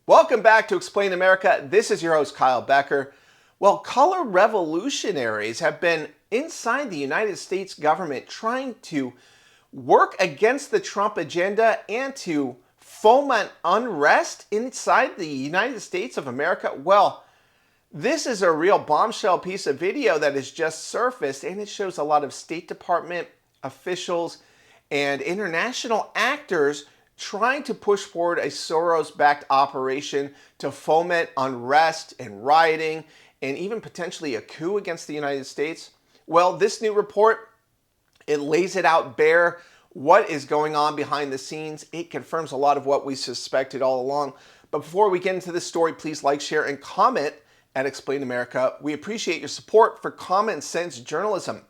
Welcome back to Explain America. This is your host, Kyle Becker. Well, color revolutionaries have been inside the United States government trying to work against the Trump agenda and to foment unrest inside the United States of America. Well, this is a real bombshell piece of video that has just surfaced, and it shows a lot of State Department officials and international actors trying to push forward a Soros-backed operation to foment unrest and rioting and even potentially a coup against the United States. Well, this new report, it lays it out bare what is going on behind the scenes. It confirms a lot of what we suspected all along. But before we get into this story, please like, share, and comment at Explain America. We appreciate your support for common sense journalism.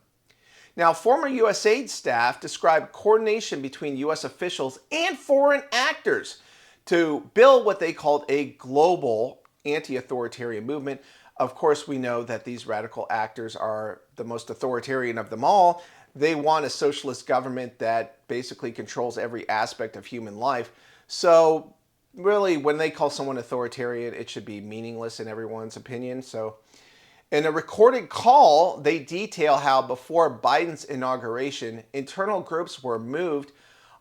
Now, former USAID staff described coordination between U.S. officials and foreign actors to build what they called a global anti-authoritarian movement. Of course, we know that these radical actors are the most authoritarian of them all. They want a socialist government that basically controls every aspect of human life. So really, when they call someone authoritarian, it should be meaningless in everyone's opinion. So in a recorded call, they detail how before Biden's inauguration, internal groups were moved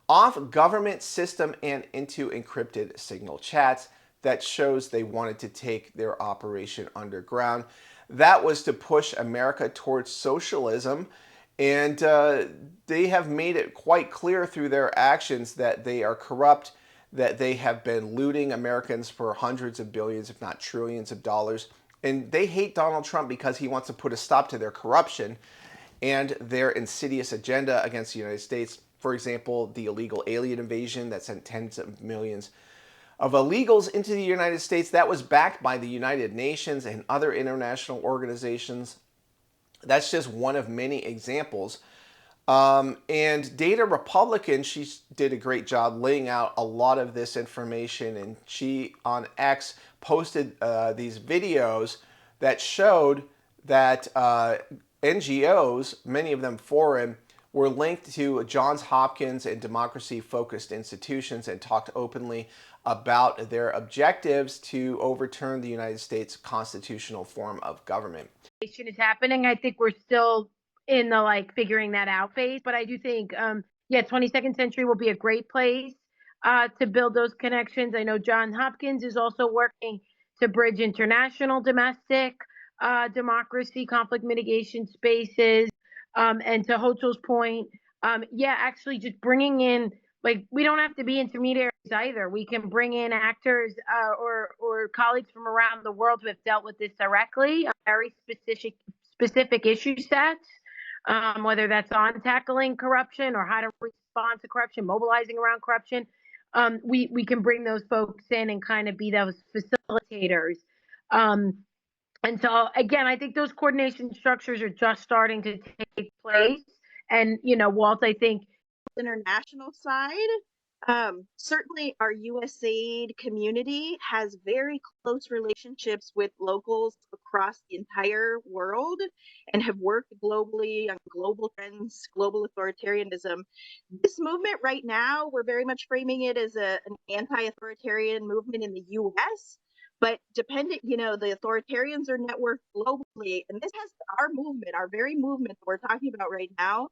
off government system and into encrypted signal chats. That shows they wanted to take their operation underground. That was to push America towards socialism. And they have made it quite clear through their actions that they are corrupt, that they have been looting Americans for hundreds of billions, if not trillions of dollars. And they hate Donald Trump because he wants to put a stop to their corruption and their insidious agenda against the United States. For example, the illegal alien invasion that sent tens of millions of illegals into the United States, that was backed by the United Nations and other international organizations. That's just one of many examples. And Data Republican, she did a great job laying out a lot of this information, and she on X posted these videos that showed that NGOs, many of them foreign, were linked to Johns Hopkins and democracy-focused institutions and talked openly about their objectives to overturn the United States constitutional form of government. Is happening. I think we're still in the figuring that out phase, but I do think 22nd century will be a great place to build those connections. I know John Hopkins is also working to bridge international domestic democracy conflict mitigation spaces, and to Hochul's point, actually just bringing in, we don't have to be intermediaries either. We can bring in actors or colleagues from around the world who have dealt with this directly, very specific issue sets, whether that's on tackling corruption or how to respond to corruption, mobilizing around corruption. We can bring those folks in and kind of be those facilitators. And so again, I think those coordination structures are just starting to take place. And Walt, I think international side, certainly our USAID community has very close relationships with locals across the entire world and have worked globally on global trends, global authoritarianism. This movement right now, we're very much framing it as an anti-authoritarian movement in the US. But dependent, the authoritarians are networked globally. And this has our movement, our very movement that we're talking about right now,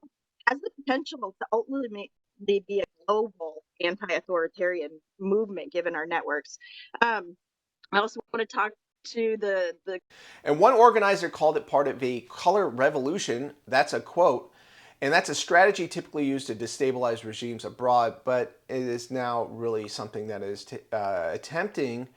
has the potential to ultimately be a global anti-authoritarian movement given our networks. I also want to talk to the And one organizer called it part of a color revolution. That's a quote. And that's a strategy typically used to destabilize regimes abroad, but it is now really something that is attempting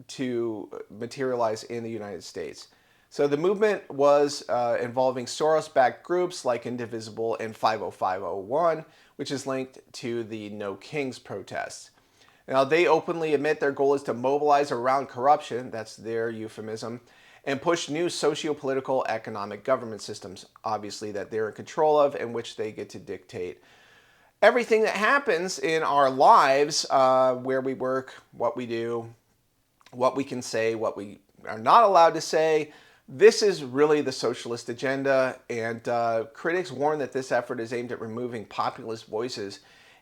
to materialize in the United States. So the movement was involving Soros-backed groups like Indivisible and 50501, which is linked to the No Kings protests. Now, they openly admit their goal is to mobilize around corruption, that's their euphemism, and push new socio-political economic government systems, obviously, that they're in control of and which they get to dictate everything that happens in our lives, where we work, what we do, what we can say, what we are not allowed to say. This is really the socialist agenda, and critics warn that this effort is aimed at removing populist voices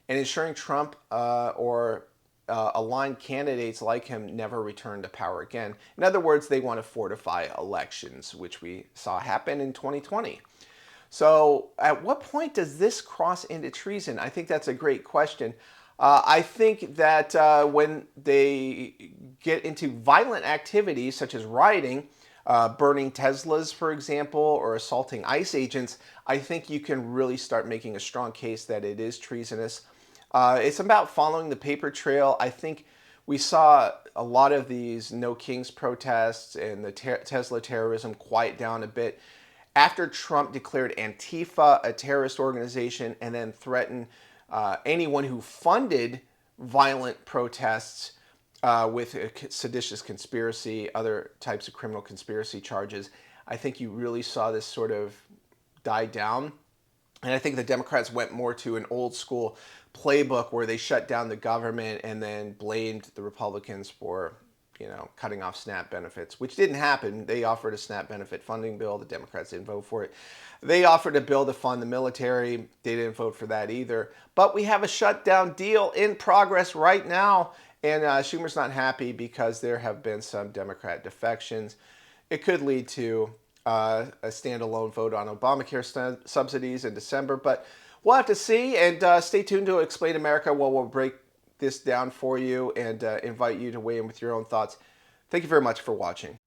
and ensuring Trump or aligned candidates like him never return to power again. In other words, they want to fortify elections, which we saw happen in 2020. So at what point does this cross into treason? I think that's a great question. I think that when they get into violent activities such as rioting, burning Teslas, for example, or assaulting ICE agents, I think you can really start making a strong case that it is treasonous. It's about following the paper trail. I think we saw a lot of these No Kings protests and the Tesla terrorism quiet down a bit after Trump declared Antifa a terrorist organization and then threatened anyone who funded violent protests with a seditious conspiracy, other types of criminal conspiracy charges. I think you really saw this sort of die down. And I think the Democrats went more to an old school playbook where they shut down the government and then blamed the Republicans for, cutting off SNAP benefits, which didn't happen. They offered a SNAP benefit funding bill. The Democrats didn't vote for it. They offered a bill to fund the military. They didn't vote for that either. But we have a shutdown deal in progress right now. And Schumer's not happy because there have been some Democrat defections. It could lead to a standalone vote on Obamacare subsidies in December. But we'll have to see. And stay tuned to Explain America, where we'll break this down for you and invite you to weigh in with your own thoughts. Thank you very much for watching.